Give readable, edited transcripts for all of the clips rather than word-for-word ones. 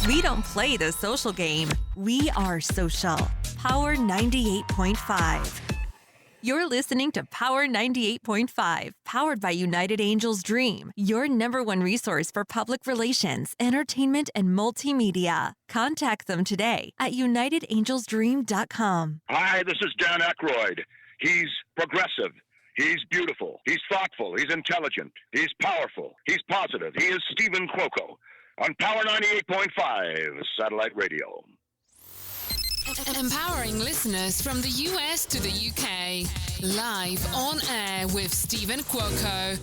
We don't play the social game. We are social. Power 98.5. You're listening to Power 98.5, powered by United Angels Dream, your number one resource for public relations, entertainment, and multimedia. Contact them today at unitedangelsdream.com. Hi, this is Dan Aykroyd. He's progressive. He's beautiful. He's thoughtful. He's intelligent. He's powerful. He's positive. He is Steven Cuoco on Power 98.5 Satellite Radio. Empowering listeners from the US to the UK. Live on air with Steven Cuoco.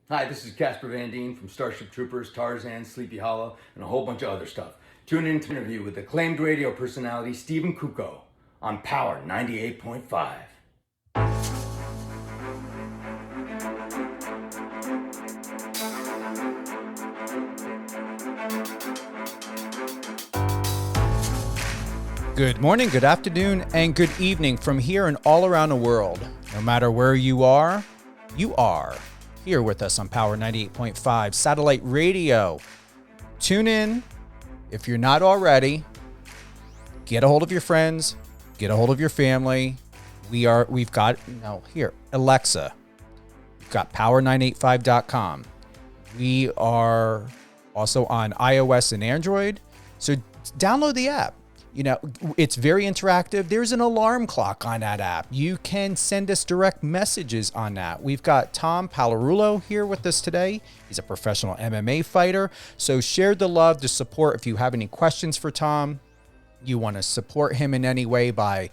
Hi, this is Casper Van Dien from Starship Troopers, Tarzan, Sleepy Hollow, and a whole bunch of other stuff. Tune in to an interview with acclaimed radio personality Steven Cuoco on Power 98.5. Good morning, good afternoon, and good evening from here and all around the world. No matter where you are here with us on Power 98.5 Satellite Radio. Tune in if you're not already. Get a hold of your friends, get a hold of your family. We've got here, Alexa. We've got power985.com. We are also on iOS and Android. So download the app. You know, it's very interactive. There's an alarm clock on that app. You can send us direct messages on that. We've got Tom Pagliarulo here with us today. He's a professional MMA fighter. So share the love, the support. If you have any questions for Tom, you want to support him in any way by,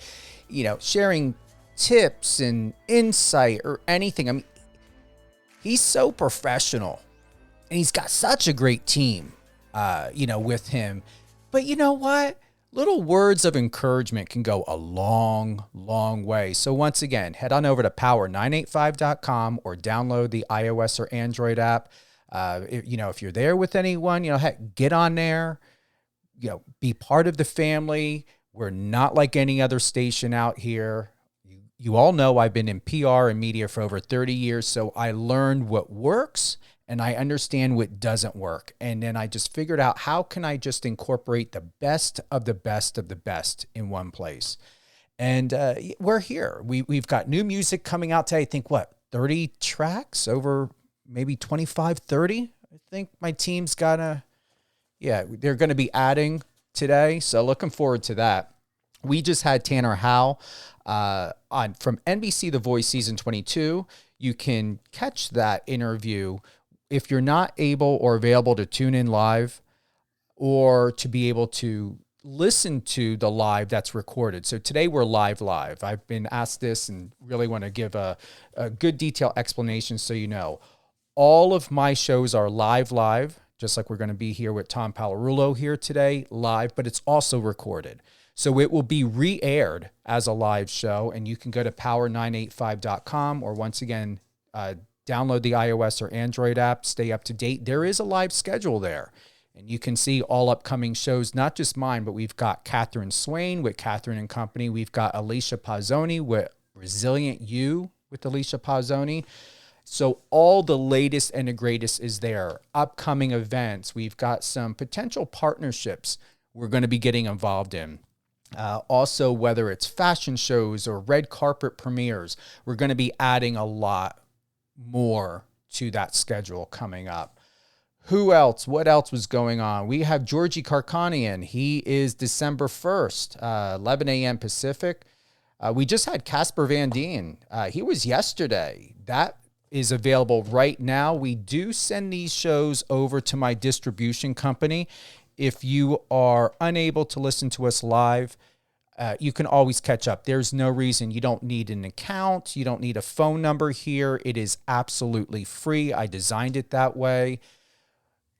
sharing tips and insight or anything. I mean, he's so professional and he's got such a great team, with him. But you know what? Little words of encouragement can go a long, long way. So once again, head on over to power985.com or download the iOS or Android app. If you're there with anyone, get on there, be part of the family. We're not like any other station out here. You all know I've been in PR and media for over 30 years, so I learned what works and I understand what doesn't work. And then I just figured out how can I just incorporate the best of the best of the best in one place. And we're here. We've got new music coming out today. I think 30 tracks over maybe 25, 30. I think my team's they're going to be adding today. So looking forward to that. We just had Tanner Howe from NBC The Voice Season 22. You can catch that interview if you're not able or available to tune in live or to be able to listen to the live that's recorded. So today we're live. I've been asked this and really want to give a good detailed explanation so you know. All of my shows are live, just like we're going to be here with Tom Pagliarulo here today, live, but it's also recorded. So it will be re-aired as a live show, and you can go to power985.com or once again, download the iOS or Android app, stay up to date. There is a live schedule there, and you can see all upcoming shows, not just mine, but we've got Catherine Swain with Catherine and Company. We've got Alicia Pazzoni with Resilient You with Alicia Pazzoni. So all the latest and the greatest is there. Upcoming events. We've got some potential partnerships we're going to be getting involved in. Also, whether it's fashion shows or red carpet premieres, we're going to be adding a lot more to that schedule coming up. Who else? What else was going on? We have Georgie Karkanian. He is December 1st, 11 a.m. Pacific. We just had Casper Van Dien. He was yesterday. That is available right now. We do send these shows over to my distribution company. If you are unable to listen to us live, you can always catch up. There's no reason. You don't need an account. You don't need a phone number here. It is absolutely free. I designed it that way.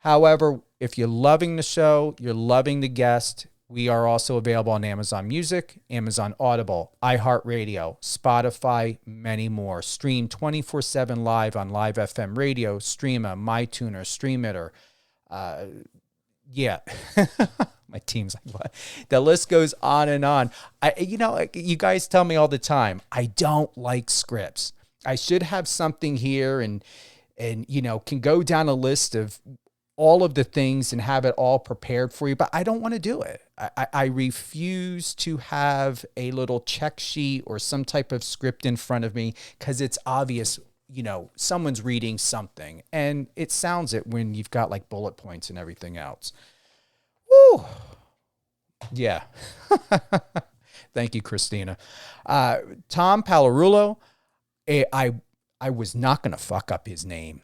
However, if you're loving the show, you're loving the guest, we are also available on Amazon Music, Amazon Audible, iHeartRadio, Spotify, many more. Stream 24/7 live on Live FM Radio, Streama, MyTuner, StreamItter. My team's like, what? The list goes on and on. You guys tell me all the time, I don't like scripts. I should have something here and can go down a list of all of the things and have it all prepared for you, but I don't want to do it. I refuse to have a little check sheet or some type of script in front of me because it's obvious, someone's reading something, and it sounds it when you've got like bullet points and everything else. Woo. Yeah. Thank you, Christina. Tom Pagliarulo, I was not going to fuck up his name.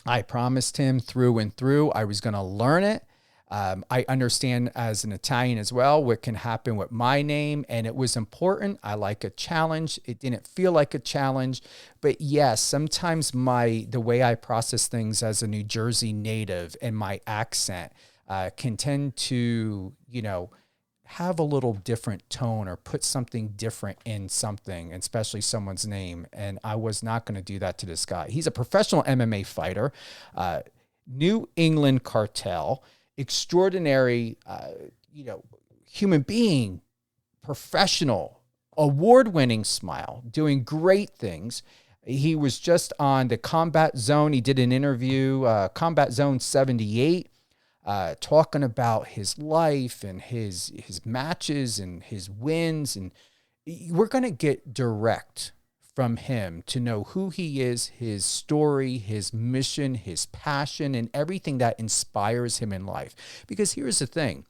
I promised him through and through I was going to learn it. I understand as an Italian as well what can happen with my name, and it was important. I like a challenge. It didn't feel like a challenge, but yes, sometimes the way I process things as a New Jersey native and my accent can tend to, have a little different tone or put something different in something, especially someone's name. And I was not going to do that to this guy. He's a professional MMA fighter, New England cartel, extraordinary, human being, professional, award-winning smile, doing great things. He was just on the Combat Zone. He did an interview, Combat Zone 78, talking about his life and his matches and his wins. And we're going to get direct from him to know who he is, his story, his mission, his passion, and everything that inspires him in life. Because here's the thing.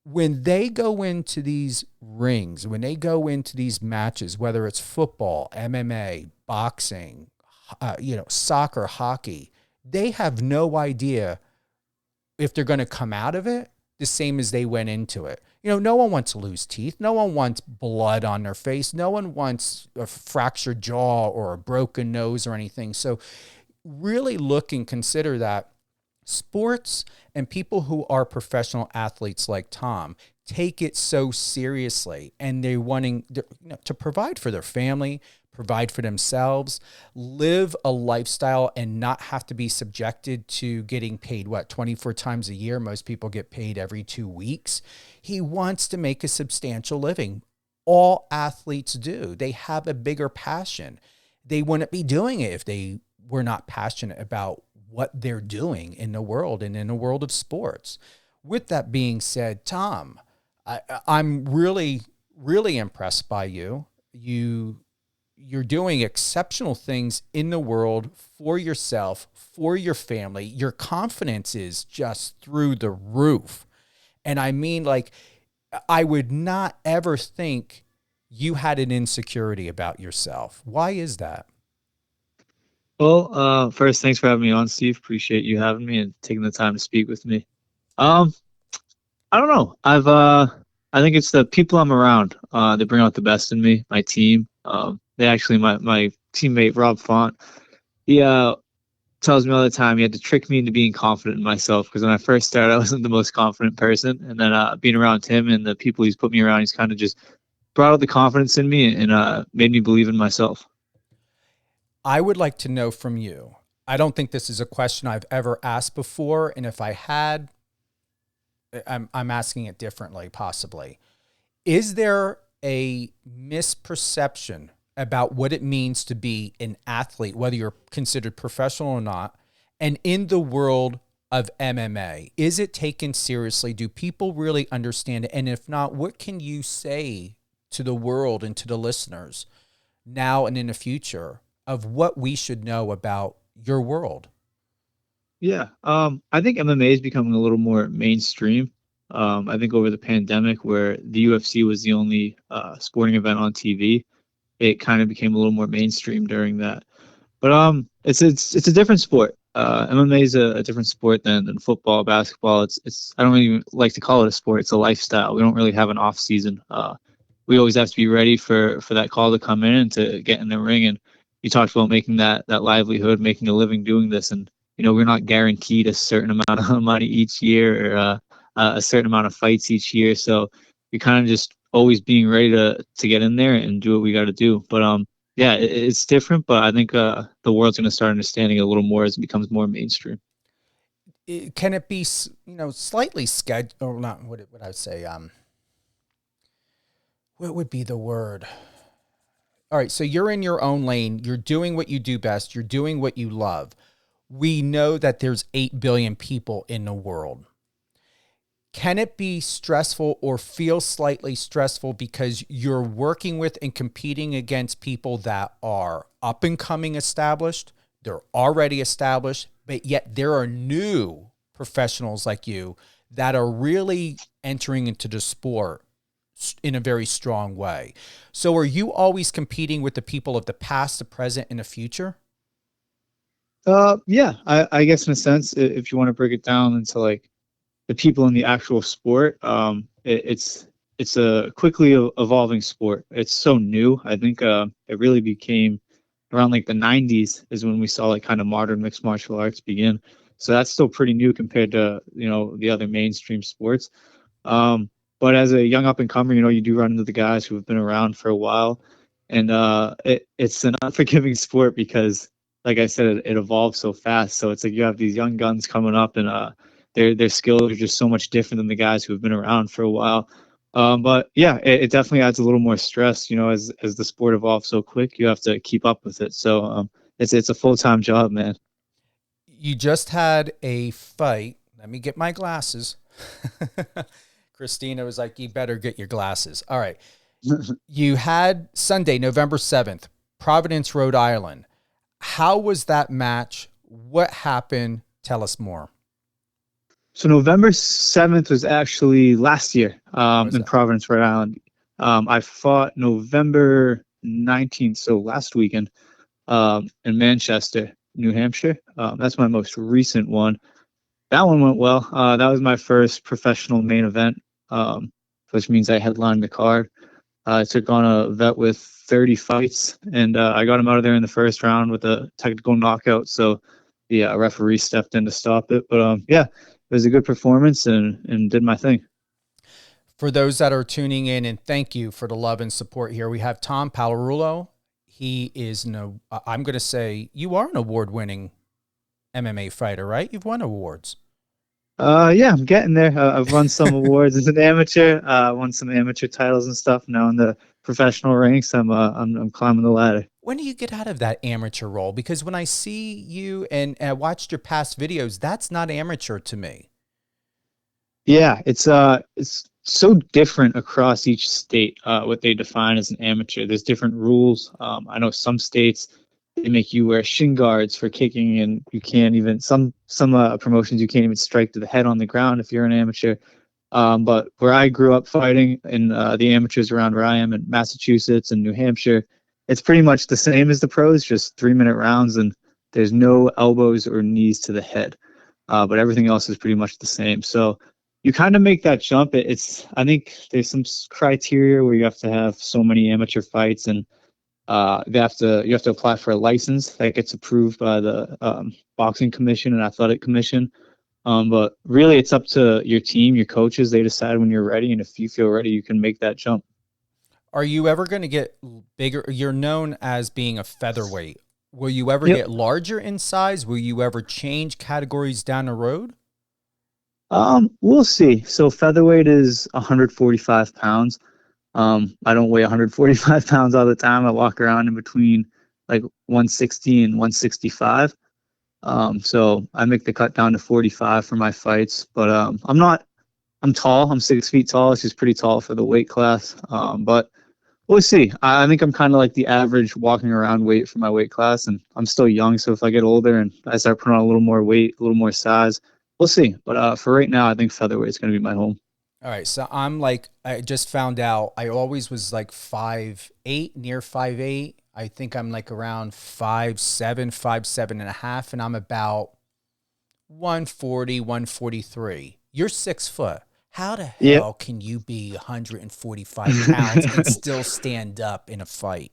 When they go into these rings, when they go into these matches, whether it's football, MMA, boxing, soccer, hockey, they have no idea if they're going to come out of it the same as they went into it. No one wants to lose teeth. No one wants blood on their face. No one wants a fractured jaw or a broken nose or anything. So really look and consider that sports and people who are professional athletes like Tom take it so seriously, and they're wanting to provide for their family, provide for themselves, live a lifestyle, and not have to be subjected to getting paid, 24 times a year? Most people get paid every 2 weeks. He wants to make a substantial living. All athletes do. They have a bigger passion. They wouldn't be doing it if they were not passionate about what they're doing in the world and in the world of sports. With that being said, Tom, I'm really, really impressed by you. You're doing exceptional things in the world for yourself, for your family. Your confidence is just through the roof. And I mean, I would not ever think you had an insecurity about yourself. Why is that? Well, first, thanks for having me on, Steve. Appreciate you having me and taking the time to speak with me. I don't know. I think it's the people I'm around. They bring out the best in me. My team. They actually, my teammate Rob Font, he tells me all the time he had to trick me into being confident in myself, because when I first started, I wasn't the most confident person, and then being around him and the people he's put me around, he's kind of just brought out the confidence in me and made me believe in myself. I would like to know from you. I don't think this is a question I've ever asked before, and if I had, I'm asking it differently, possibly. Is there a misperception about what it means to be an athlete, whether you're considered professional or not, and in the world of MMA? Is it taken seriously? Do people really understand it? And if not, what can you say to the world and to the listeners now and in the future of what we should know about your world? Yeah, I think MMA is becoming a little more mainstream. I think over the pandemic, where the UFC was the only sporting event on TV, it kind of became a little more mainstream during that. But it's a different sport. MMA is a different sport than football, basketball. It's I don't even like to call it a sport. It's a lifestyle. We don't really have an off season. We always have to be ready for that call to come in and to get in the ring. And you talked about making that livelihood, making a living doing this, and we're not guaranteed a certain amount of money each year, or a certain amount of fights each year. So you're kind of just always being ready to get in there and do what we got to do. But yeah, it's different, but I think the world's going to start understanding it a little more as it becomes more mainstream. Can it be, slightly scheduled, or not? What would I say? What would be the word? All right, so you're in your own lane. You're doing what you do best. You're doing what you love. we know that there's 8 billion people in the world. Can it be stressful or feel slightly stressful because you're working with and competing against people that are up and coming established, they're already established, but yet there are new professionals like you that are really entering into the sport in a very strong way. So are you always competing with the people of the past, the present, and the future? Yeah, I guess in a sense, if you want to break it down into like the people in the actual sport, it's a quickly evolving sport. It's so new. I think it really became around like the 90s is when we saw like kind of modern mixed martial arts begin. So that's still pretty new compared to, the other mainstream sports. But as a young up and comer, you do run into the guys who have been around for a while, and it's an unforgiving sport because, like I said, it evolves so fast. So it's like you have these young guns coming up, and their skills are just so much different than the guys who have been around for a while. But yeah, it definitely adds a little more stress. As the sport evolves so quick, you have to keep up with it. So it's a full-time job, man. You just had a fight. Let me get my glasses. Christina was like, you better get your glasses. All right. You had Sunday, November 7th, Providence, Rhode Island. How was that match? What happened? Tell us more. So November 7th was actually last year in Providence, Rhode Island. I fought November 19th, so last weekend, in Manchester, New Hampshire. That's my most recent one. That one went well. That was my first professional main event, which means I headlined the card. I took on a vet with 30 fights, and I got him out of there in the first round with a technical knockout. So the referee stepped in to stop it. But yeah, it was a good performance and did my thing. For those that are tuning in, and thank you for the love and support here, we have Tom Pagliarulo. He is, I'm going to say, you are an award-winning MMA fighter, right? You've won awards. Yeah, I'm getting there. I've won some awards as an amateur. Won some amateur titles and stuff. Now in the professional ranks, I'm climbing the ladder. When do you get out of that amateur role? Because when I see you and I watched your past videos, that's not amateur to me. Yeah, it's so different across each state, what they define as an amateur. There's different rules. I know some states, they make you wear shin guards for kicking, and you can't even, some promotions, you can't even strike to the head on the ground if you're an amateur. But where I grew up fighting in the amateurs around where I am in Massachusetts and New Hampshire, it's pretty much the same as the pros, just 3-minute rounds, and there's no elbows or knees to the head. But everything else is pretty much the same. So you kind of make that jump. I think there's some criteria where you have to have so many amateur fights, and you have to apply for a license that gets approved by the boxing commission and athletic commission. But really, it's up to your team, your coaches. They decide when you're ready, and if you feel ready, you can make that jump. Are you ever going to get bigger? You're known as being a featherweight. Will you ever get larger in size? Will you ever change categories down the road? We'll see. So featherweight is 145 pounds. I don't weigh 145 pounds all the time. I walk around in between like 160 and 165. So I make the cut down to 45 for my fights, but I'm tall. I'm 6 feet tall. It's just pretty tall for the weight class. But we'll see. I think I'm kind of like the average walking around weight for my weight class, and I'm still young. So if I get older and I start putting on a little more weight, a little more size, we'll see. But for right now, I think featherweight is going to be my home. All right. So I just found out I always was like 5'8", near 5'8". I think I'm like around 5'7", 5'7.5", and I'm about 140, 143. You're 6 foot. How the hell can you be 145 pounds and still stand up in a fight?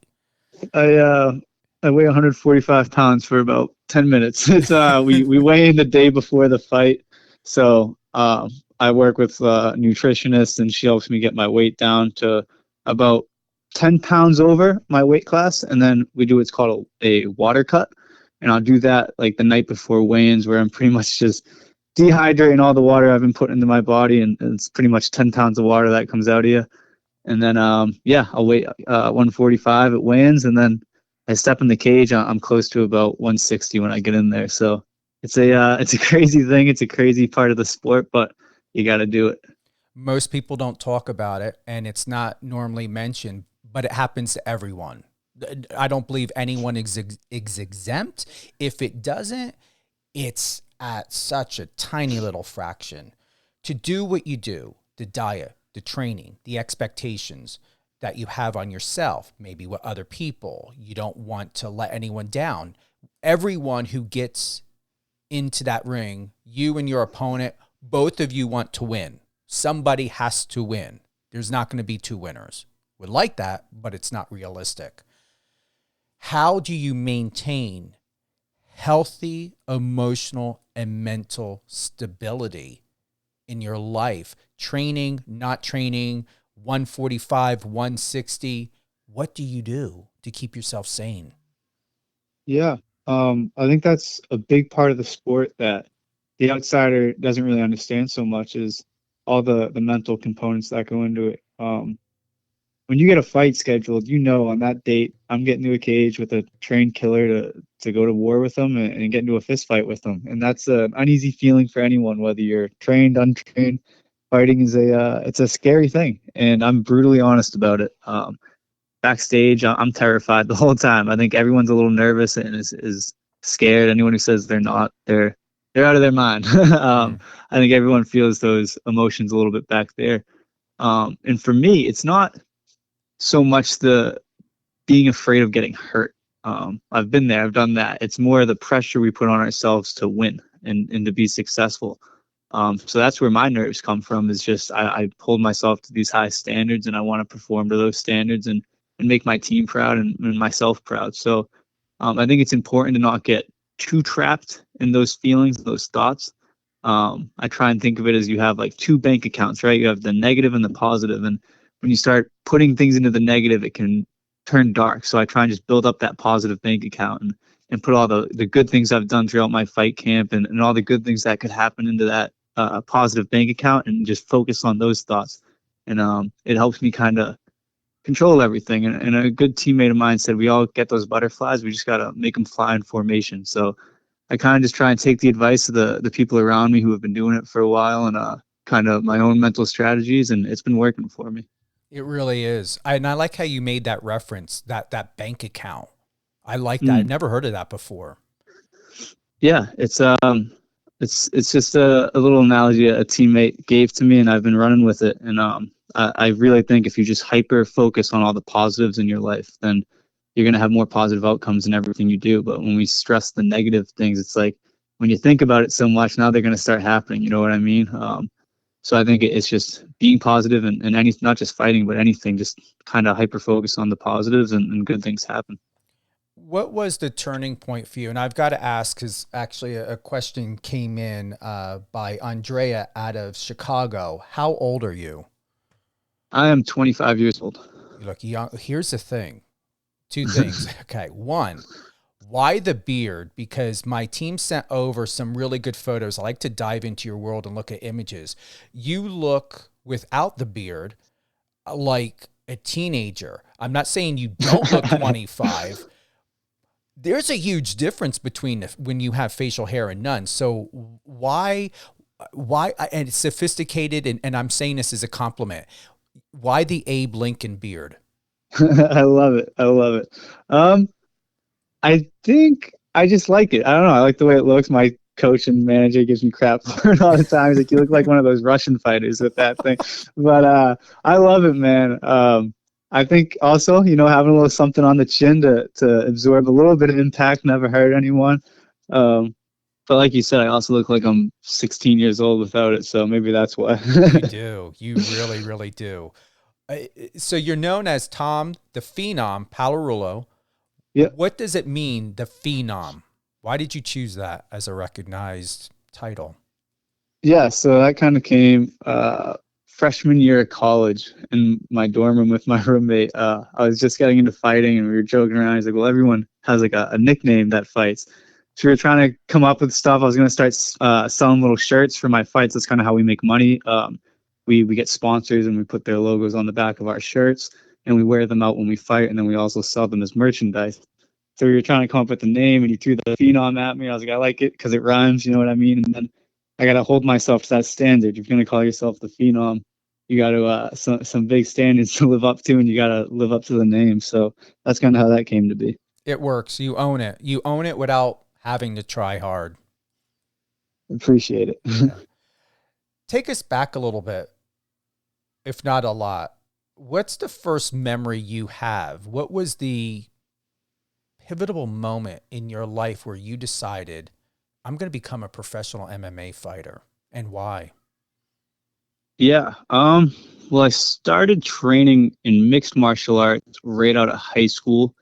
I weigh 145 pounds for about 10 minutes. It's we weigh in the day before the fight, so I work with a nutritionist, and she helps me get my weight down to about 10 pounds over my weight class, and then we do what's called a water cut, and I'll do that like the night before weigh-ins, where I'm pretty much just dehydrating all the water I've been putting into my body, and it's pretty much 10 pounds of water that comes out of you. And then I'll weigh 145 at weigh-ins, and then I step in the cage. I'm close to about 160 when I get in there. So it's a crazy thing. It's a crazy part of the sport, but you got to do it. Most people don't talk about it, and it's not normally mentioned, but it happens to everyone. I don't believe anyone is exempt. If it doesn't, it's at such a tiny little fraction. To do what you do, the diet, the training, the expectations that you have on yourself, maybe with other people, you don't want to let anyone down. Everyone who gets into that ring, you and your opponent, both of you want to win. Somebody has to win. There's not going to be two winners. Would like that, but it's not realistic. How do you maintain healthy emotional and mental stability in your life? Training, not training, 145, 160. What do you do to keep yourself sane? Yeah. I think that's a big part of the sport that the outsider doesn't really understand so much, is all the mental components that go into it. When you get a fight scheduled, on that date, I'm getting to a cage with a trained killer to go to war with them and get into a fist fight with them. And that's an uneasy feeling for anyone, whether you're trained, untrained. Fighting is it's a scary thing, and I'm brutally honest about it. Backstage, I'm terrified the whole time. I think everyone's a little nervous and is scared. Anyone who says they're not, they're out of their mind. I think everyone feels those emotions a little bit back there. And for me, it's not so much the being afraid of getting hurt. I've been there, I've done that. It's more the pressure we put on ourselves to win and to be successful. So that's where my nerves come from, is just I hold myself to these high standards, and I want to perform to those standards and make my team proud and myself proud. So I think it's important to not get too trapped in those feelings, those thoughts. I try and think of it as you have like two bank accounts, right? You have the negative and the positive. And when you start putting things into the negative, it can turn dark. So I try and just build up that positive bank account and put all the good things I've done throughout my fight camp and all the good things that could happen into that positive bank account, and just focus on those thoughts. And it helps me kind of control everything. And a good teammate of mine said, we all get those butterflies. We just got to make them fly in formation. So I kind of just try and take the advice of the people around me who have been doing it for a while, and kind of my own mental strategies. And it's been working for me. It really is. And I like how you made that reference, that bank account. I like that. I've never heard of that before. Yeah, it's just a little analogy a teammate gave to me, and I've been running with it. And I really think if you just hyper focus on all the positives in your life, then you're going to have more positive outcomes in everything you do. But when we stress the negative things, it's like when you think about it so much, now they're going to start happening. You know what I mean? So I think it's just being positive and not just fighting, but anything, just kind of hyper focus on the positives, and good things happen. What was the turning point for you? And I've got to ask, because actually a question came in by Andrea out of Chicago. How old are you? I am 25 years old. You look young. Here's the thing. Two things. Okay. One, why the beard? Because my team sent over some really good photos. I like to dive into your world and look at images. You look without the beard like a teenager. I'm not saying you don't look 25. There's a huge difference between when you have facial hair and none. So why, and it's sophisticated, and I'm saying this as a compliment. Why the Abe Lincoln beard? I love it. I think I just like it. I don't know. I like the way it looks. My coach and manager gives me crap for it all the time. He's like, you look like one of those Russian fighters with that thing. But I love it, man. I think also, having a little something on the chin to absorb a little bit of impact never hurt anyone. But like you said, I also look like I'm 16 years old without it. So maybe that's why. You do. You really, really do. So you're known as Tom the Phenom Pagliarulo. Yeah. What does it mean, the Phenom? Why did you choose that as a recognized title? Yeah, so that kind of came freshman year of college in my dorm room with my roommate. I was just getting into fighting, and we were joking around. He's like, well, everyone has like a nickname that fights. So we were trying to come up with stuff. I was going to start selling little shirts for my fights. That's kind of how we make money. We get sponsors, and we put their logos on the back of our shirts, and we wear them out when we fight, and then we also sell them as merchandise. So we were trying to come up with the name, and he threw the Phenom at me. I was like, I like it because it rhymes, you know what I mean? And then I got to hold myself to that standard. If you're going to call yourself the Phenom, you got to some big standards to live up to, and you got to live up to the name. So that's kind of how that came to be. It works. You own it. You own it without having to try hard. Appreciate it. Yeah. Take us back a little bit, if not a lot. What's the first memory you have? What was the pivotal moment in your life where you decided, I'm going to become a professional MMA fighter, and why? Yeah. Well, I started training in mixed martial arts right out of high school.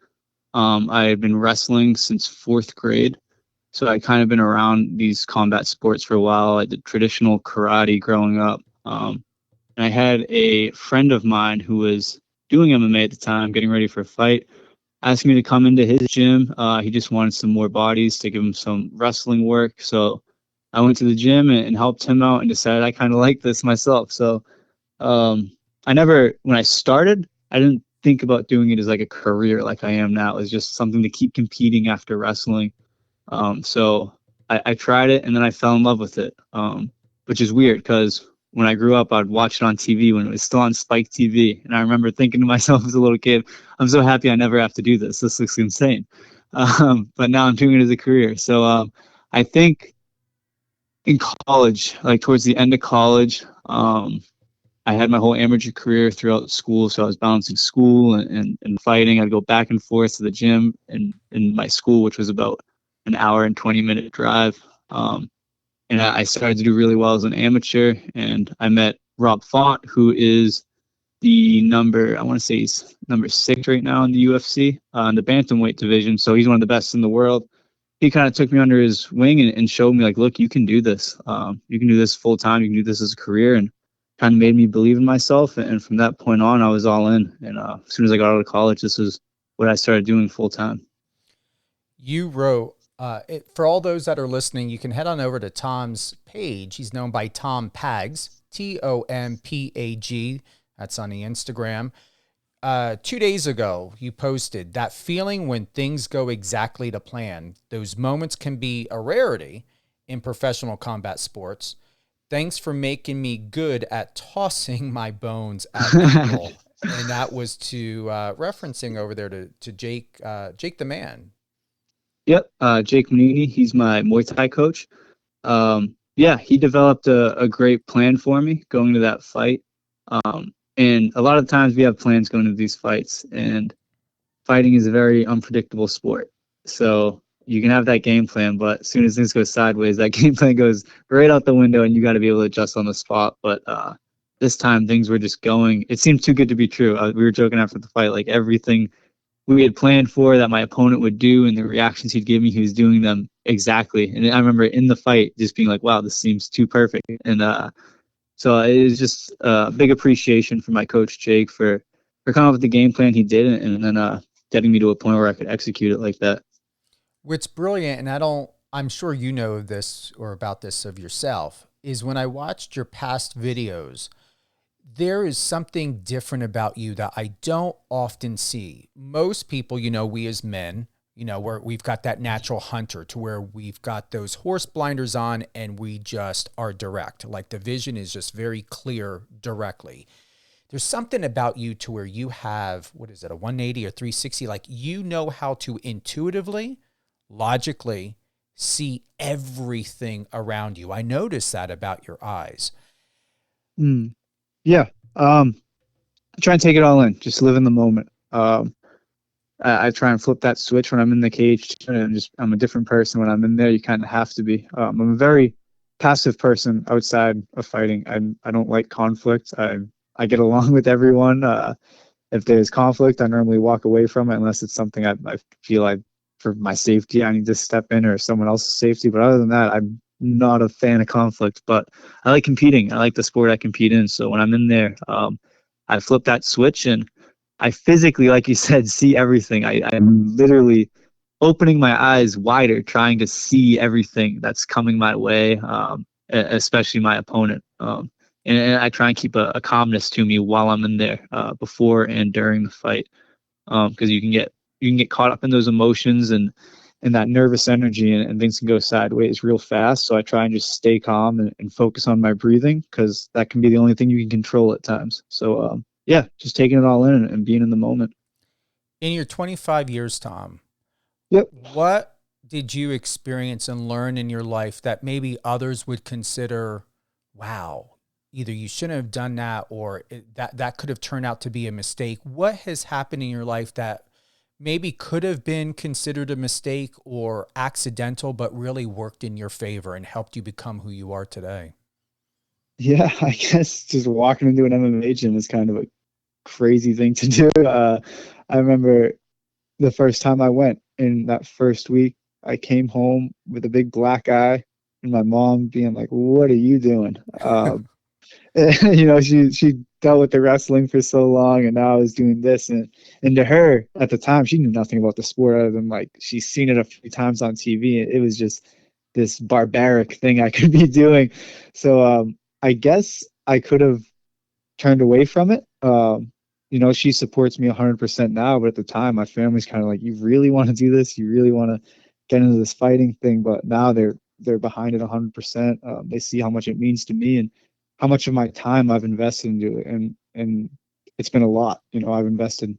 I had been wrestling since 4th grade. So I kind of been around these combat sports for a while. I did traditional karate growing up. And I had a friend of mine who was doing MMA at the time, getting ready for a fight, asked me to come into his gym. He just wanted some more bodies to give him some wrestling work. So I went to the gym and helped him out and decided I kind of like this myself. So when I started, I didn't think about doing it as like a career like I am now. It was just something to keep competing after wrestling. So I tried it, and then I fell in love with it, which is weird because when I grew up, I'd watch it on TV when it was still on Spike TV. And I remember thinking to myself as a little kid, I'm so happy I never have to do this. This looks insane. But now I'm doing it as a career. So I think in college, like towards the end of college, I had my whole amateur career throughout school. So I was balancing school and fighting. I'd go back and forth to the gym in my school, which was about an hour and 20-minute drive. And I started to do really well as an amateur. And I met Rob Font, who is I want to say he's number 6 right now in the UFC, in the bantamweight division. So he's one of the best in the world. He kind of took me under his wing and showed me, like, look, you can do this. You can do this full time. You can do this as a career, and kind of made me believe in myself. And from that point on, I was all in. And as soon as I got out of college, this is what I started doing full time. You wrote, for all those that are listening, you can head on over to Tom's page. He's known by Tom Pags, Tompag. That's on the Instagram. 2 days ago, you posted that feeling when things go exactly to plan. Those moments can be a rarity in professional combat sports. Thanks for making me good at tossing my bones at people. And that was to referencing over there to Jake the Man. Yep. Jake Manini, he's my Muay Thai coach. Yeah, he developed a great plan for me going to that fight. And a lot of times we have plans going to these fights, and fighting is a very unpredictable sport. So you can have that game plan, but as soon as things go sideways, that game plan goes right out the window, and you got to be able to adjust on the spot. But this time things were just going. It seemed too good to be true. We were joking after the fight, like everything we had planned for that my opponent would do and the reactions he'd give me, he was doing them exactly. And I remember in the fight just being like, wow, this seems too perfect. And so it was just a big appreciation for my coach, Jake, for coming up with the game plan he did, and then getting me to a point where I could execute it like that. What's brilliant, and I'm sure you know this or about this of yourself, is when I watched your past videos, there is something different about you that I don't often see. Most people, we as men, we've got that natural hunter to where we've got those horse blinders on and we just are direct. Like the vision is just very clear directly. There's something about you to where you have, a 180 or 360? Like you know how to intuitively, logically see everything around you. I noticed that about your eyes. Yeah. I try and take it all in, just live in the moment. I try and flip that switch when I'm in the cage, and I'm a different person when I'm in there. You kind of have to be. I'm a very passive person outside of fighting. I don't like conflict. I get along with everyone. If there's conflict, I normally walk away from it unless it's something I feel like for my safety I need to step in, or someone else's safety. But other than that, I'm not a fan of conflict. But I like competing. I like the sport I compete in. So when I'm in there, I flip that switch and I physically, like you said, see everything. I'm literally opening my eyes wider, trying to see everything that's coming my way, especially my opponent. And I try and keep a calmness to me while I'm in there, before and during the fight, because you can get you can get caught up in those emotions and that nervous energy, and things can go sideways real fast. So I try and just stay calm and focus on my breathing, because that can be the only thing you can control at times. So yeah, just taking it all in and being in the moment. In your 25 years, Tom, Yep. what did you experience and learn in your life that maybe others would consider, wow, either you shouldn't have done that, or that could have turned out to be a mistake? What has happened in your life that maybe could have been considered a mistake or accidental, but really worked in your favor and helped you become who you are today? Yeah, I guess just walking into an MMA gym is kind of a crazy thing to do. I remember the first time I went, in that first week, I came home with a big black eye, and my mom being like, "What are you doing?" She dealt with the wrestling for so long, and now I was doing this, and to her at the time, she knew nothing about the sport other than like she's seen it a few times on TV. It was just this barbaric thing I could be doing. So I guess I could have turned away from it. She supports me 100% now, but at the time, my family's kind of like, "You really want to do this? You really want to get into this fighting thing?" But now they're behind it 100%. They see how much it means to me and how much of my time I've invested into it, and it's been a lot. I've invested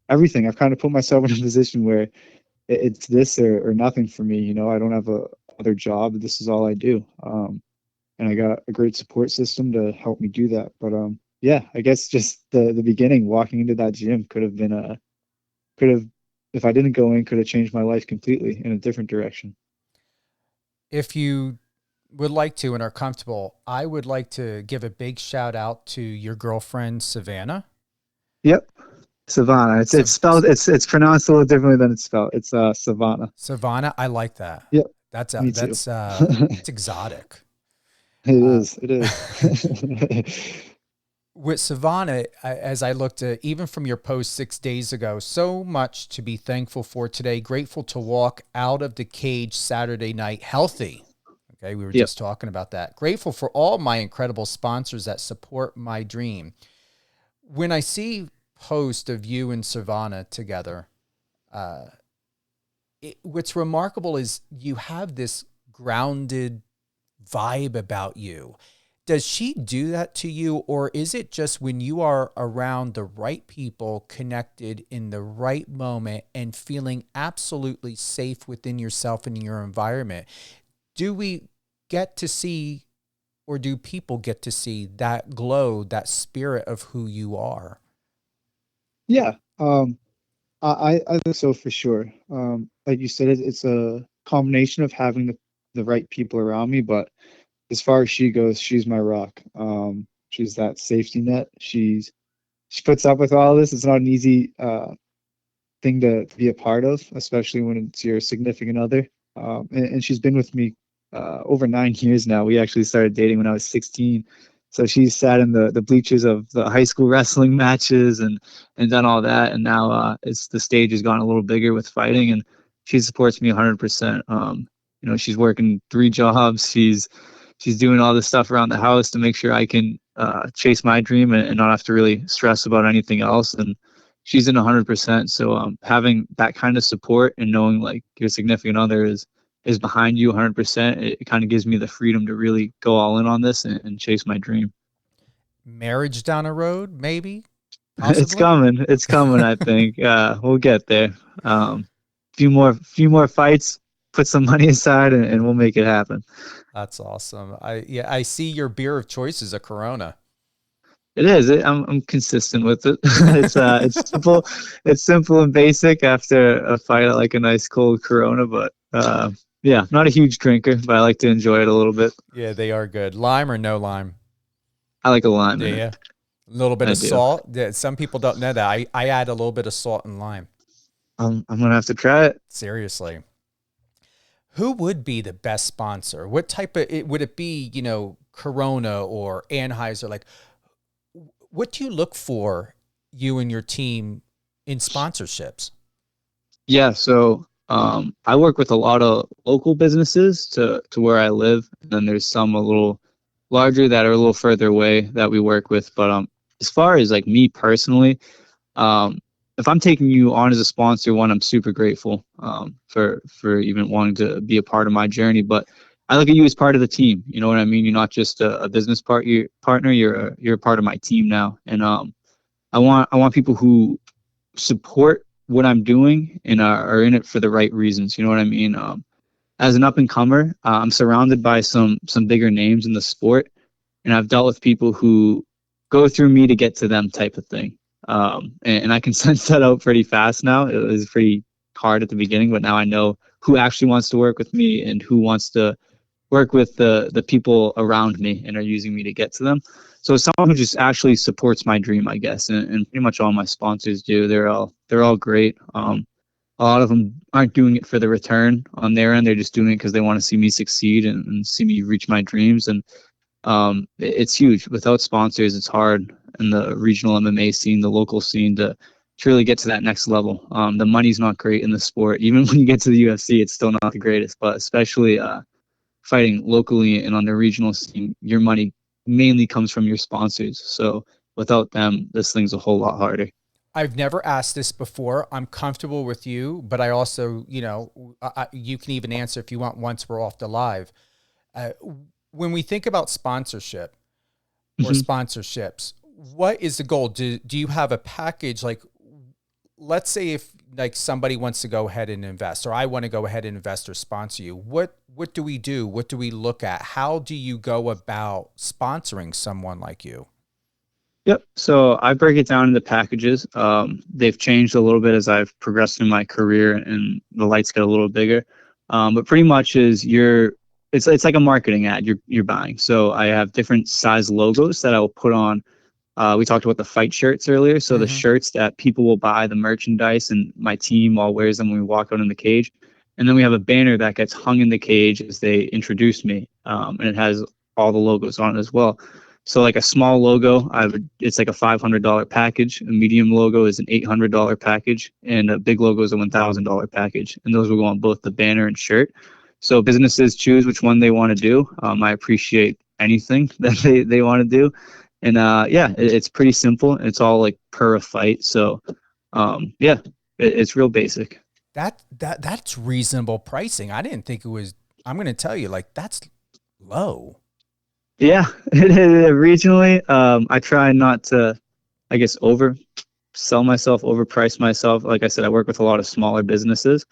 everything. I've kind of put myself in a position where it's this or nothing for me. I don't have a other job. This is all I do. And I got a great support system to help me do that. But yeah, I guess just the beginning, walking into that gym could have been if I didn't go in, could have changed my life completely in a different direction. If you would like to and are comfortable, I would like to give a big shout out to your girlfriend, Savannah. Yep. Savannah. It's spelled, it's pronounced a little differently than it's spelled. It's Savannah. Savannah. I like that. Yep. That's Me too. it's exotic. It is. With Savannah, as I looked at, even from your post 6 days ago, so much to be thankful for today. Grateful to walk out of the cage Saturday night healthy. Okay, we were just talking about that. Grateful for all my incredible sponsors that support my dream. When I see post of you and Savannah together, what's remarkable is you have this grounded vibe about you. Does she do that to you, or is it just when you are around the right people, connected in the right moment, and feeling absolutely safe within yourself and your environment? Do we get to see, or do people get to see that glow, that spirit of who you are? Yeah, I think so for sure. Like you said, it's a combination of having the right people around me, but as far as she goes, she's my rock. She's that safety net. She puts up with all this. It's not an easy thing to be a part of, especially when it's your significant other. And she's been with me over 9 years now. We actually started dating when I was 16. So she's sat in the bleachers of the high school wrestling matches and done all that. And now the stage has gone a little bigger with fighting, and she supports me 100%. She's working 3 jobs. She's doing all this stuff around the house to make sure I can chase my dream and not have to really stress about anything else. And she's in 100%. So having that kind of support and knowing like your significant other is behind you 100%, it kind of gives me the freedom to really go all in on this and chase my dream. Marriage down a road, maybe? Possibly? It's coming. I think we'll get there. Few more fights, put some money aside, and we'll make it happen. That's awesome. I see your beer of choice is a Corona. It is. I'm consistent with it. It's simple. It's simple and basic after a fight. I like a nice cold Corona, but yeah, not a huge drinker, but I like to enjoy it a little bit. Yeah, they are good. Lime or no lime? I like a lime. Yeah, a little bit of salt. Yeah, some people don't know that. I add a little bit of salt and lime. I'm gonna have to try it. Seriously. Who would be the best sponsor? What type of would it be? Corona or Anheuser? Like, what do you look for, you and your team, in sponsorships? Yeah, so I work with a lot of local businesses to where I live, and then there's some a little larger that are a little further away that we work with. But as far as like me personally, if I'm taking you on as a sponsor, one, I'm super grateful for even wanting to be a part of my journey. But I look at you as part of the team. You know what I mean? You're not just a business partner. You're a part of my team now, and I want people who support what I'm doing and are in it for the right reasons. You know what I mean? As an up and comer, I'm surrounded by some bigger names in the sport, and I've dealt with people who go through me to get to them type of thing. And I can sense that out pretty fast now. It was pretty hard at the beginning, but now I know who actually wants to work with me and who wants to work with the people around me and are using me to get to them. So someone who just actually supports my dream, I guess, and pretty much all my sponsors do. They're all great. A lot of them aren't doing it for the return on their end. They're just doing it because they want to see me succeed and see me reach my dreams. And it's huge. Without sponsors, it's hard in the regional MMA scene, the local scene, to really get to that next level. The money's not great in the sport. Even when you get to the UFC, it's still not the greatest. But especially fighting locally and on the regional scene, your money mainly comes from your sponsors. So without them, this thing's a whole lot harder. I've never asked this before. I'm comfortable with you, but I also, you can even answer if you want once we're off the live. When we think about sponsorship or sponsorships, what is the goal? Do you have a package? Like, let's say if like somebody wants to go ahead and invest, or I want to go ahead and invest or sponsor you, what do we do? What do we look at? How do you go about sponsoring someone like you? Yep. So I break it down into packages. They've changed a little bit as I've progressed in my career and the lights get a little bigger. But pretty much it's like a marketing ad you're buying. So I have different size logos that I will put on. We talked about the fight shirts earlier. So the shirts that people will buy, the merchandise, and my team all wears them when we walk out in the cage. And then we have a banner that gets hung in the cage as they introduce me. And it has all the logos on it as well. So like a small logo, it's like a $500 package. A medium logo is an $800 package, and a big logo is a $1,000 package. And those will go on both the banner and shirt. So businesses choose which one they want to do. I appreciate anything that they want to do. And it's pretty simple. It's all like per a fight. So it's real basic. That's reasonable pricing. I didn't think it was. I'm going to tell you, like, that's low. Yeah, regionally, I try not to, I guess, oversell myself, overprice myself. Like I said, I work with a lot of smaller businesses.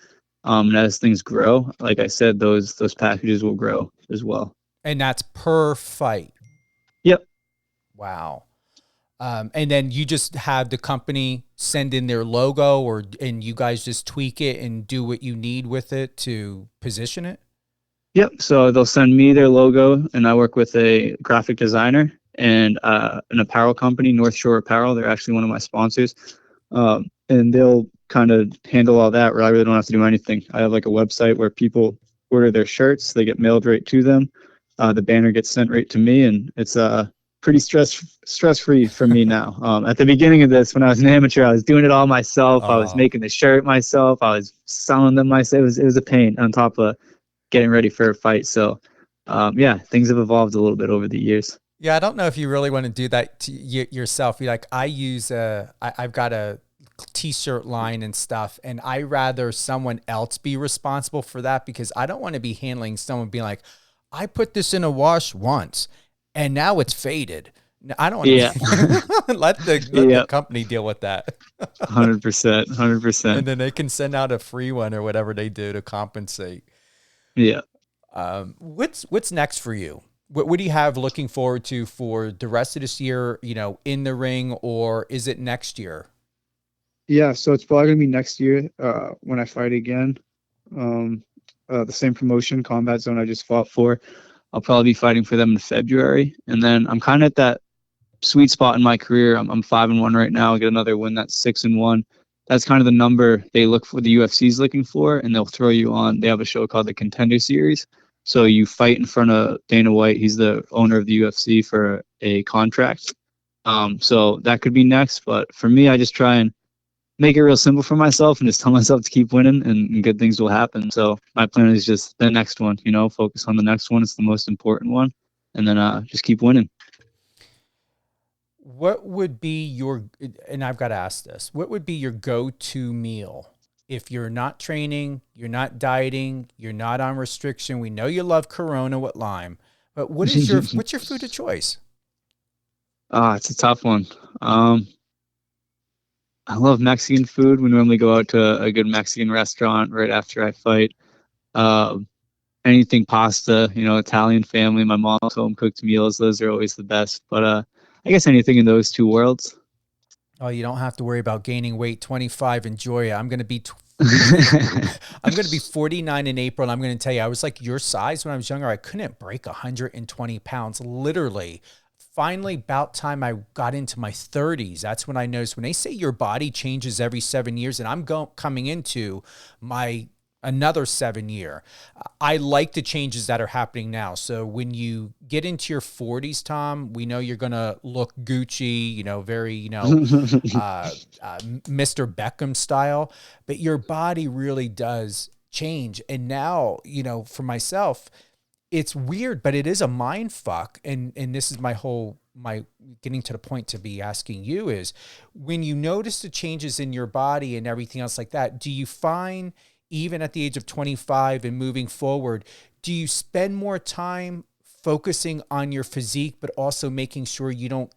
And as things grow, like I said, those packages will grow as well. And that's per fight. Yep. Wow. And then you just have the company send in their logo, and you guys just tweak it and do what you need with it to position it? Yep. So they'll send me their logo, and I work with a graphic designer and an apparel company, North Shore Apparel. They're actually one of my sponsors. And they'll kind of handle all that where I really don't have to do anything. I have like a website where people order their shirts. They get mailed right to them. The banner gets sent right to me, and it's pretty stress-free for me now. At the beginning of this, when I was an amateur, I was doing it all myself. I was making the shirt myself. I was selling them myself. It was a pain on top of getting ready for a fight. So, things have evolved a little bit over the years. Yeah, I don't know if you really want to do that to yourself. You're like, I've got a t-shirt line and stuff, and I rather someone else be responsible for that, because I don't want to be handling someone being like, I put this in a wash once and now it's faded. I don't want to let the company deal with that. 100%. And then they can send out a free one or whatever they do to compensate. Yeah. What's next for you? What do you have looking forward to for the rest of this year, in the ring, or is it next year? Yeah, so it's probably going to be next year when I fight again. The same promotion, Combat Zone, I just fought for. I'll probably be fighting for them in February. And then I'm kind of at that sweet spot in my career. I'm 5-1 right now. I get another win. That's 6-1. That's kind of the number they look for, the UFC's looking for, and they'll throw you on. They have a show called the Contender Series. So you fight in front of Dana White. He's the owner of the UFC for a contract. So that could be next. But for me, I just try and make it real simple for myself and just tell myself to keep winning, and good things will happen. So my plan is just the next one, focus on the next one. It's the most important one. And then just keep winning. what would be your, and I've got to ask this, what would be your go-to meal if you're not training, you're not dieting, you're not on restriction? We know you love Corona with lime, but what's your food of choice? It's a tough one. I love Mexican food. We normally go out to a good Mexican restaurant right after I fight. Anything pasta, Italian family. My mom's home cooked meals. Those are always the best. But I guess anything in those two worlds. Oh, you don't have to worry about gaining weight. 25, enjoy it. I'm going to be 49 in April, and I'm going to tell you, I was like your size when I was younger. I couldn't break 120 pounds, literally. Finally, about time I got into my 30s, that's when I noticed when they say your body changes every 7 years, and I'm coming into my another 7 year. I like the changes that are happening now. So when you get into your 40s, Tom, we know you're going to look Gucci, very, Mr. Beckham style, but your body really does change. And now, for myself, it's weird, but it is a mind fuck. And this is my getting to the point to be asking you is when you notice the changes in your body and everything else like that, do you find even at the age of 25 and moving forward, do you spend more time focusing on your physique, but also making sure you don't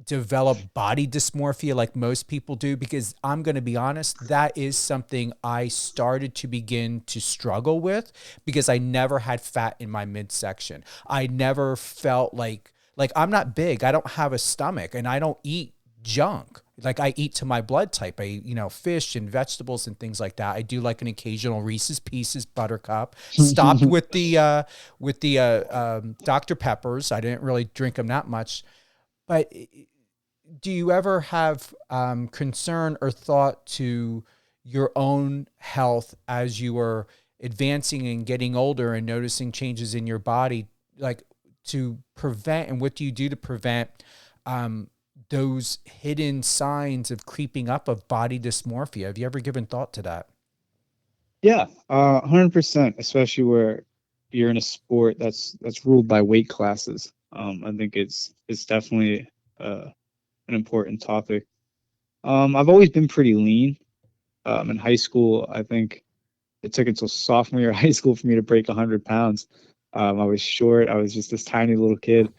develop body dysmorphia like most people do? Because I'm going to be honest, that is something I started to begin to struggle with because I never had fat in my midsection. I never felt like I'm not big. I don't have a stomach and I don't eat junk. Like I eat to my blood type. I eat, fish and vegetables and things like that. I do like an occasional Reese's Pieces Buttercup. Stopped with the Dr. Peppers. I didn't really drink them that much. But do you ever have concern or thought to your own health as you are advancing and getting older and noticing changes in your body, like to prevent, and what do you do to prevent those hidden signs of creeping up of body dysmorphia? Have you ever given thought to that? Yeah, 100%, especially where you're in a sport that's ruled by weight classes. I think it's definitely an important topic. I've always been pretty lean. In high school, I think it took until sophomore year of high school for me to break 100 pounds. I was short. I was just this tiny little kid.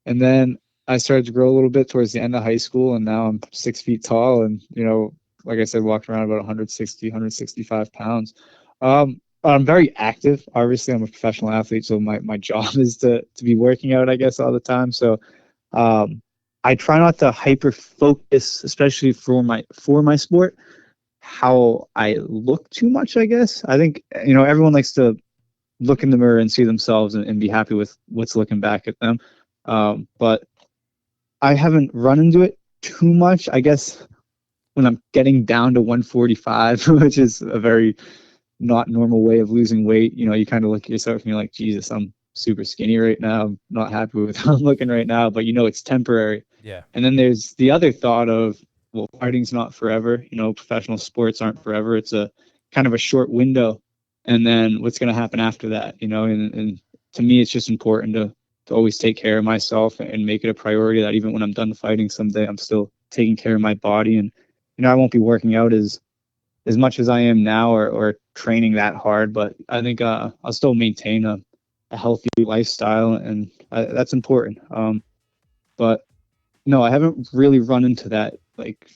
And then I started to grow a little bit towards the end of high school, and now I'm 6 feet tall and, like I said, walking around about 160, 165 pounds. I'm very active. Obviously, I'm a professional athlete, so my job is to be working out, I guess, all the time. So I try not to hyper focus, especially for my sport, how I look too much, I guess. I think, everyone likes to look in the mirror and see themselves and be happy with what's looking back at them. But I haven't run into it too much, I guess, when I'm getting down to 145, which is a very not normal way of losing weight. You kind of look at yourself and you're like, Jesus, I'm super skinny right now. I'm not happy with how I'm looking right now, but it's temporary. Yeah. And then there's the other thought of, well, fighting's not forever. Professional sports aren't forever. It's a kind of a short window. And then what's going to happen after that? And to me, it's just important to always take care of myself and make it a priority that even when I'm done fighting someday, I'm still taking care of my body. And, I won't be working out as much as I am now or training that hard, but I think I'll still maintain a healthy lifestyle, and that's important. But no, I haven't really run into that like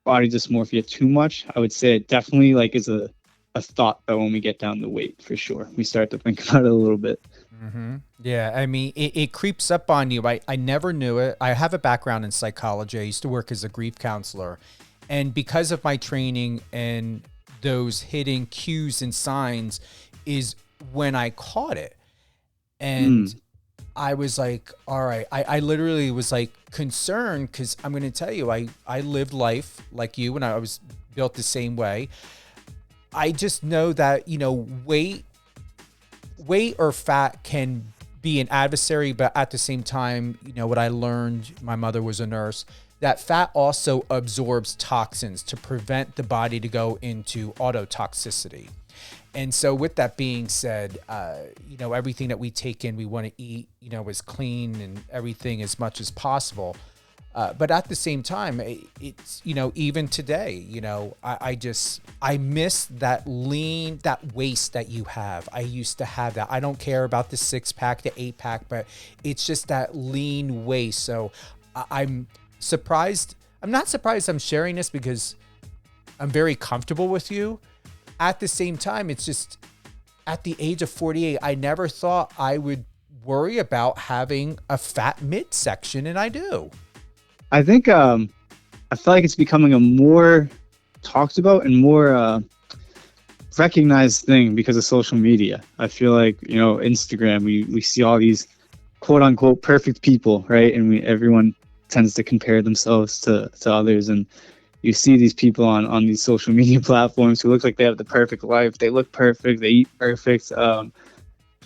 body dysmorphia too much. I would say it definitely is a thought though when we get down the weight, for sure. We start to think about it a little bit. Mm-hmm. Yeah, I mean, it creeps up on you. I never knew it. I have a background in psychology. I used to work as a grief counselor. And because of my training and those hidden cues and signs is when I caught it. And I was like, all right, I literally was concerned because I'm going to tell you, I lived life like you and I was built the same way. I just know that, weight or fat can be an adversary, but at the same time, what I learned, my mother was a nurse, that fat also absorbs toxins to prevent the body to go into autotoxicity. And so with that being said, everything that we take in, we want to eat, as clean and everything as much as possible. But at the same time, it's, even today, I miss that lean, that waist that you have. I used to have that. I don't care about the 6-pack, the 8-pack, but it's just that lean waist. So I'm surprised. I'm not surprised I'm sharing this because I'm very comfortable with you. At the same time, it's just at the age of 48, I never thought I would worry about having a fat midsection, and I do. I think I feel like it's becoming a more talked about and more recognized thing because of social media. I feel like, Instagram, we see all these quote unquote perfect people, right? And everyone tends to compare themselves to others, and you see these people on these social media platforms who look like they have the perfect life. They look perfect. They eat perfect.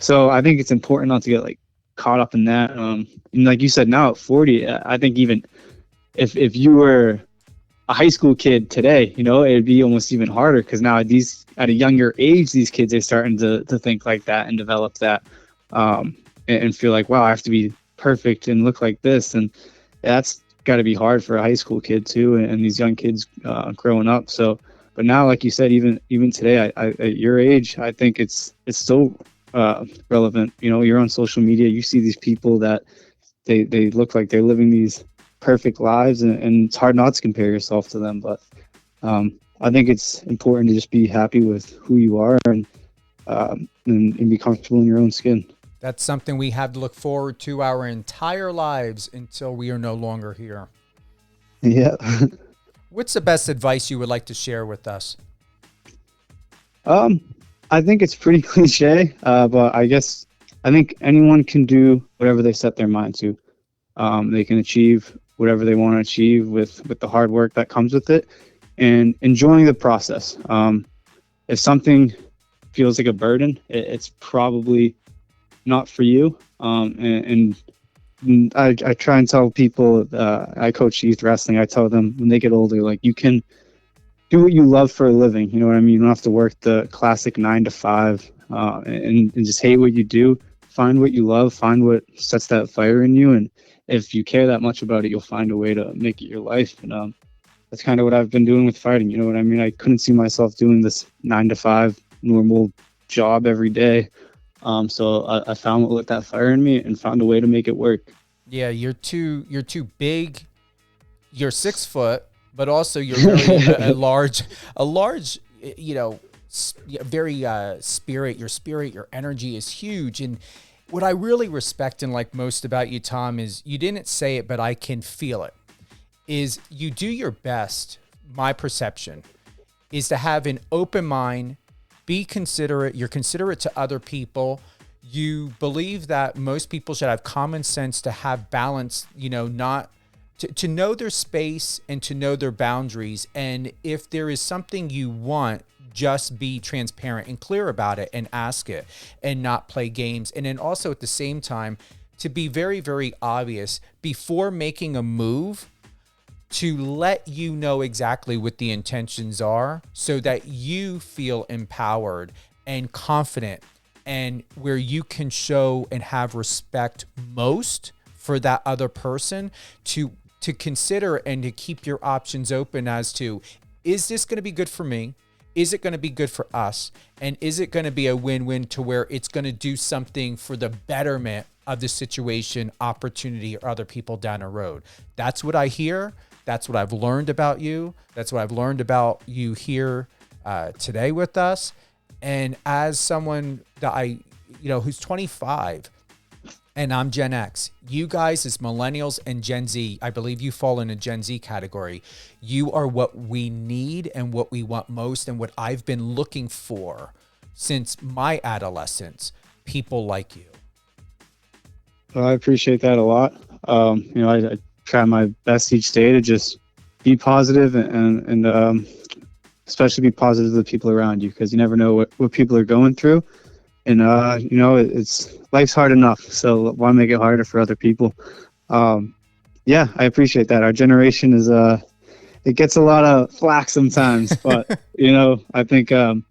So I think it's important not to get like caught up in that. And like you said, now at 40, I think even if you were a high school kid today, it'd be almost even harder because now at a younger age, these kids are starting to think like that and develop that and feel like, wow, I have to be perfect and look like this. And that's got to be hard for a high school kid too, and these young kids growing up. So, but now, like you said, even today, at your age, I think it's still relevant. You're on social media, you see these people that they look like they're living these perfect lives, and it's hard not to compare yourself to them. But I think it's important to just be happy with who you are and be comfortable in your own skin. That's something we have to look forward to our entire lives until we are no longer here. Yeah. What's the best advice you would like to share with us? I think it's pretty cliche, but I think anyone can do whatever they set their mind to. They can achieve whatever they want to achieve with the hard work that comes with it and enjoying the process. If something feels like a burden, it's probably not for you. And I try and tell people, I coach youth wrestling. I tell them when they get older, like, you can do what you love for a living. You know what I mean? You don't have to work the classic 9 to 5 and just hate what you do. Find what you love, find what sets that fire in you. And if you care that much about it, you'll find a way to make it your life. And that's kind of what I've been doing with fighting. You know what I mean? I couldn't see myself doing this 9 to 5 normal job every day. So I found what lit that fire in me and found a way to make it work. Yeah, you're too big. You're 6 foot, but also you're very a large, very spirit. Your spirit, your energy is huge. And what I really respect and like most about you, Tom, is you didn't say it, but I can feel it, is you do your best. My perception is to have an open mind, be considerate. You're considerate to other people. You believe that most people should have common sense to have balance, not to know their space and to know their boundaries. And if there is something you want, just be transparent and clear about it and ask it and not play games. And then also at the same time, to be very, very obvious before making a move, to let you know exactly what the intentions are so that you feel empowered and confident, and where you can show and have respect most for that other person to consider and to keep your options open as to, is this going to be good for me? Is it going to be good for us? And is it going to be a win-win to where it's going to do something for the betterment of the situation, opportunity, or other people down the road? That's what I hear. That's what I've learned about you. That's what I've learned about you here today with us. And as someone that who's 25 and I'm Gen X, you guys as millennials and Gen Z, I believe you fall in a Gen Z category. You are what we need and what we want most, and what I've been looking for since my adolescence, people like you. Well, I appreciate that a lot. I try my best each day to just be positive and especially be positive to the people around you, because you never know what people are going through. And, it's life's hard enough, so why make it harder for other people? Yeah, I appreciate that. Our generation is, it gets a lot of flack sometimes, but, I think the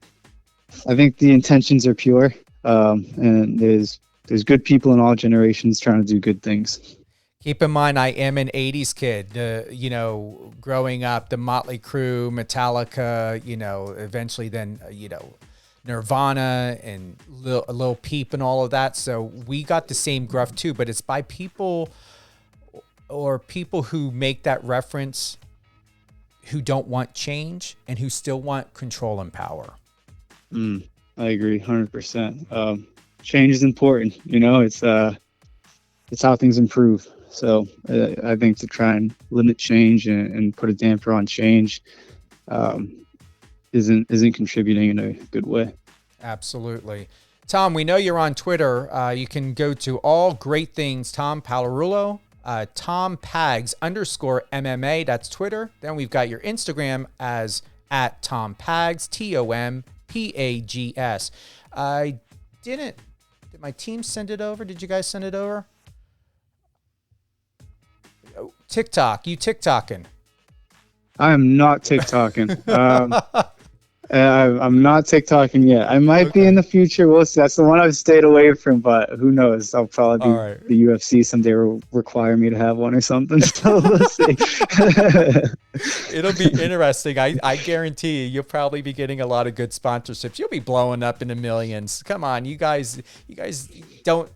intentions are pure. And there's good people in all generations trying to do good things. Keep in mind, I am an 80s kid. Growing up, the Motley Crue, Metallica, eventually then, Nirvana and Lil Peep and all of that. So we got the same gruff too, but it's by people who make that reference who don't want change and who still want control and power. I agree 100%. Change is important. It's how things improve. So I think to try and limit change and put a damper on change isn't contributing in a good way. Absolutely. Tom, we know you're on Twitter. You can go to all great things, Tom Pagliarulo, Tom Pags _MMA. That's Twitter. Then we've got your Instagram as at Tom Pags, TOMPAGS. Did my team send it over? Did you guys send it over? TikTok, you TikToking? I am not TikToking. I'm not TikToking yet. I might be in the future. We'll see. That's the one I've stayed away from, but who knows? I'll probably be the UFC someday will require me to have one or something. So we'll see. It'll be interesting. I guarantee you'll probably be getting a lot of good sponsorships. You'll be blowing up in the millions. Come on, you guys don't.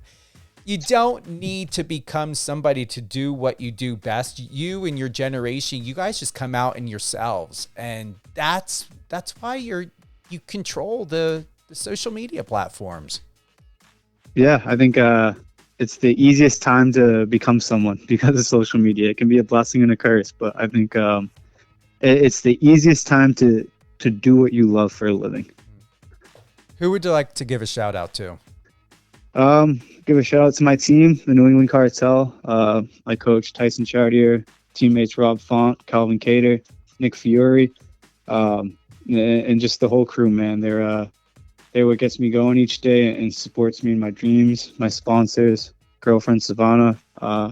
You don't need to become somebody to do what you do best. You and your generation, you guys just come out in yourselves, and that's why you control the social media platforms. Yeah, I think it's the easiest time to become someone because of social media. It can be a blessing and a curse, but I think it's the easiest time to do what you love for a living. Who would you like to give a shout out to? Give a shout out to my team, the New England Cartel, my coach Tyson Chartier, teammates Rob Font, Calvin Cater, Nick Fiore, and just the whole crew, man. They're what gets me going each day and supports me in my dreams. My sponsors, girlfriend Savannah,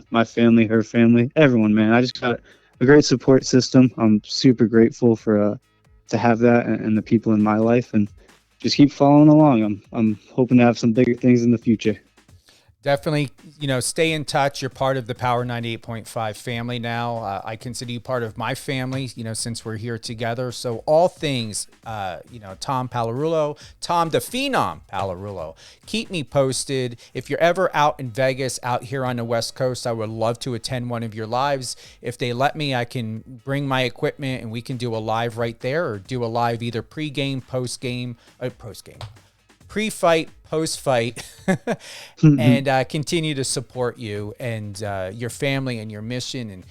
my family, her family, everyone, man. I just got a great support system. I'm super grateful for to have that and the people in my life, and just keep following along. I'm hoping to have some bigger things in the future. Definitely, stay in touch. You're part of the Power 98.5 family now. I consider you part of my family, since we're here together. So all things, Tom Pagliarulo, Tom the Phenom Pagliarulo. Keep me posted. If you're ever out in Vegas, out here on the West Coast, I would love to attend one of your lives. If they let me, I can bring my equipment and we can do a live right there, or do a live either pre-fight, post-fight, and continue to support you and your family and your mission, and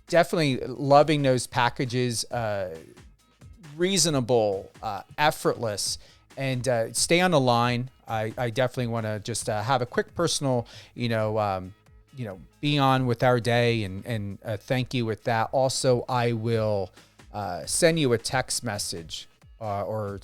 definitely loving those packages, reasonable, effortless, and stay on the line. I definitely want to just have a quick personal, be on with our day and thank you with that. Also, I will send you a text message or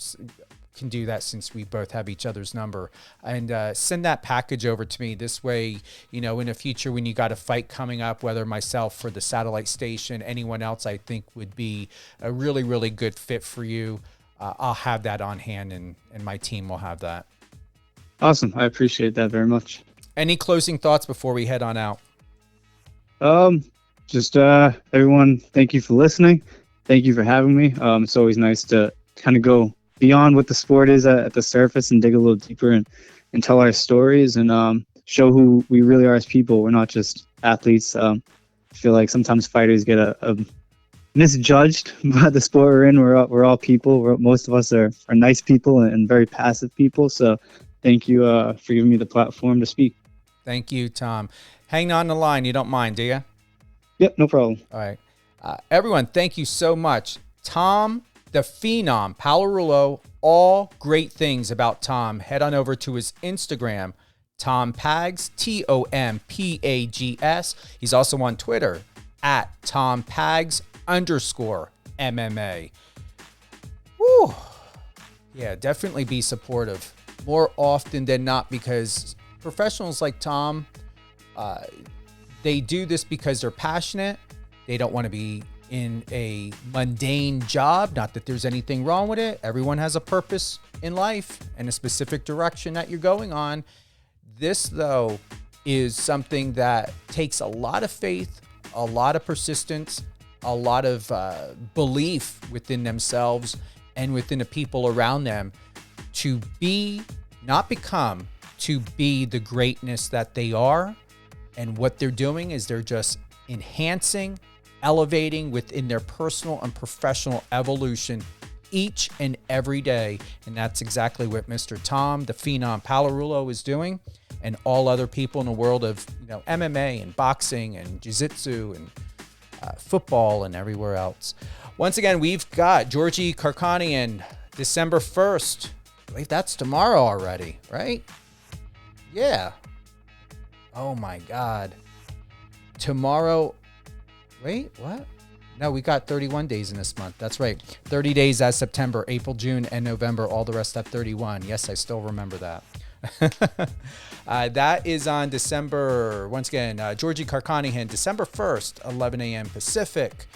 can do that since we both have each other's number, and send that package over to me. This way, in the future when you got a fight coming up, whether myself for the satellite station, anyone else I think would be a really, really good fit for you, I'll have that on hand, and my team will have that. Awesome. I appreciate that very much. Any closing thoughts before we head on out? Just everyone, thank you for listening. Thank you for having me. It's always nice to kind of go beyond what the sport is at the surface and dig a little deeper and tell our stories and show who we really are as people. We're not just athletes. I feel like sometimes fighters get a misjudged by the sport we're in. We're all people. Most of us are nice people and very passive people. So thank you for giving me the platform to speak. Thank you, Tom. Hang on the line. You don't mind, do you? Yep, no problem. All right. Everyone, thank you so much. Tom the Phenom Pagliarulo, all great things about Tom. Head on over to his Instagram, Tom Pags, TOMPAGS. He's also on Twitter at Tom Pags _MMA. Woo. Yeah, definitely be supportive more often than not, because professionals like Tom, they do this because they're passionate. They don't want to be in a mundane job. Not that there's anything wrong with it. Everyone has a purpose in life and a specific direction that you're going on. This, though, is something that takes a lot of faith, a lot of persistence, a lot of belief within themselves and within the people around them to be, not become, to be the greatness that they are. And what they're doing is they're just enhancing, elevating within their personal and professional evolution each and every day. And that's exactly what Mr. Tom, the Phenom Pagliarulo, is doing, and all other people in the world of MMA and boxing and jiu-jitsu and football and everywhere else. Once again, we've got Georgie Karkanian, December 1st. I believe that's tomorrow already, right? Yeah. Oh my God. Tomorrow. Wait, what? No, we got 31 days in this month. That's right. 30 days as September, April, June, and November. All the rest have 31. Yes, I still remember that. That is on December, once again, Georgie Karkanian, December 1st, 11 a.m. Pacific.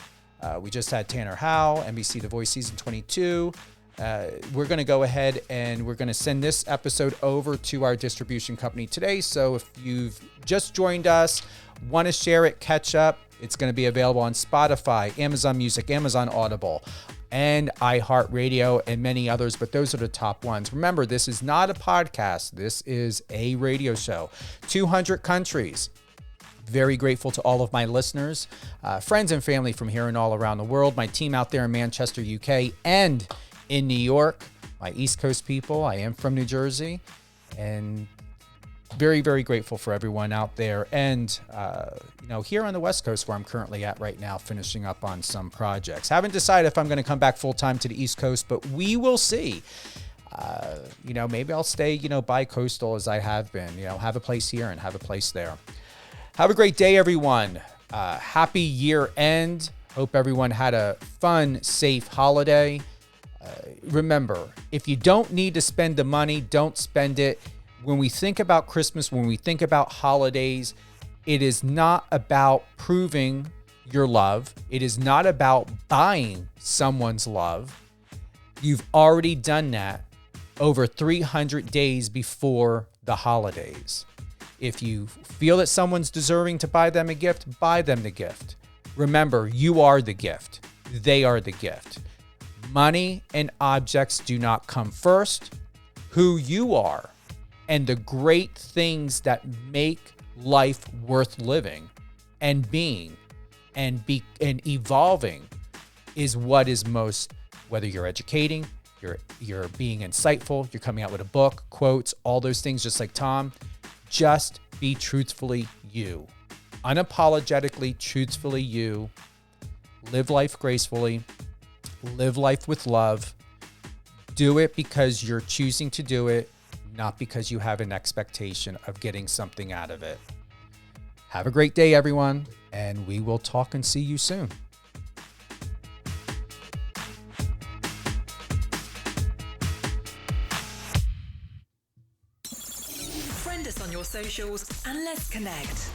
We just had Tanner Howe, NBC The Voice Season 22. We're going to go ahead and we're going to send this episode over to our distribution company today. So if you've just joined us, want to share it, catch up, it's going to be available on Spotify, Amazon Music, Amazon Audible, and iHeartRadio, and many others, but those are the top ones. Remember, this is not a podcast. This is a radio show. 200 countries. Very grateful to all of my listeners, friends and family from here and all around the world, my team out there in Manchester, UK, and in New York, my East Coast people. I am from New Jersey, and very, very grateful for everyone out there. And, here on the West Coast where I'm currently at right now, finishing up on some projects. Haven't decided if I'm going to come back full time to the East Coast, but we will see. Maybe I'll stay, bi-coastal as I have been, have a place here and have a place there. Have a great day, everyone. Happy year end. Hope everyone had a fun, safe holiday. Remember, if you don't need to spend the money, don't spend it. When we think about Christmas, when we think about holidays, it is not about proving your love. It is not about buying someone's love. You've already done that over 300 days before the holidays. If you feel that someone's deserving to buy them a gift, buy them the gift. Remember, you are the gift. They are the gift. Money and objects do not come first. Who you are and the great things that make life worth living and being and evolving is what is most, whether you're educating, you're being insightful, you're coming out with a book, quotes, all those things, just like Tom. Just be truthfully you. Unapologetically, truthfully you. Live life gracefully. Live life with love. Do it because you're choosing to do it, not because you have an expectation of getting something out of it. Have a great day, everyone, and we will talk and see you soon. Friend us on your socials and let's connect.